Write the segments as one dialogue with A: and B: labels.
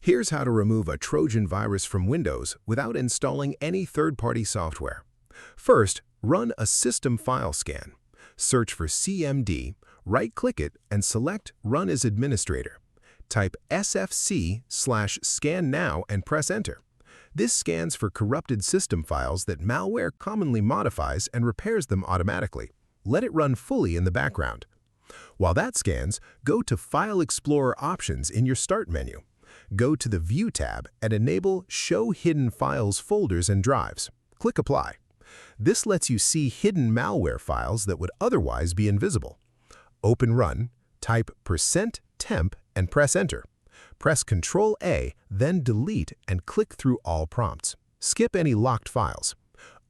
A: Here's how to remove a Trojan virus from Windows without installing any third-party software. First, run a system file scan. Search for CMD, right-click it, and select Run as Administrator. Type sfc/scan now and press Enter. This scans for corrupted system files that malware commonly modifies and repairs them automatically. Let it run fully in the background. While that scans, go to File Explorer Options in your Start menu. Go to the View tab and enable Show Hidden Files, Folders, and Drives. Click Apply. This lets you see hidden malware files that would otherwise be invisible. Open Run, type %temp and press Enter. Press Ctrl-A, then Delete and click through all prompts. Skip any locked files.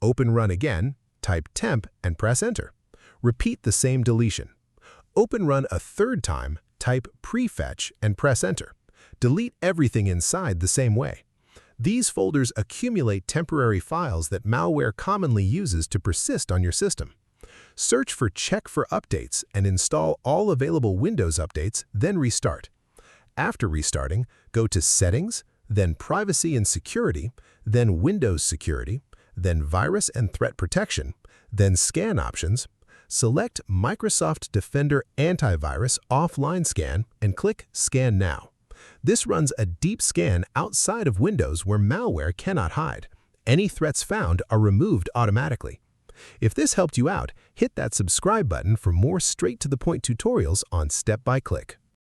A: Open Run again, type temp and press Enter. Repeat the same deletion. Open Run a third time, type prefetch and press Enter. Delete everything inside the same way. These folders accumulate temporary files that malware commonly uses to persist on your system. Search for Check for Updates and install all available Windows updates, then restart. After restarting, go to Settings, then Privacy and Security, then Windows Security, then Virus and Threat Protection, then Scan Options. Select Microsoft Defender Antivirus Offline Scan and click Scan Now. This runs a deep scan outside of Windows where malware cannot hide. Any threats found are removed automatically. If this helped you out, hit that subscribe button for more straight-to-the-point tutorials on Step by Click.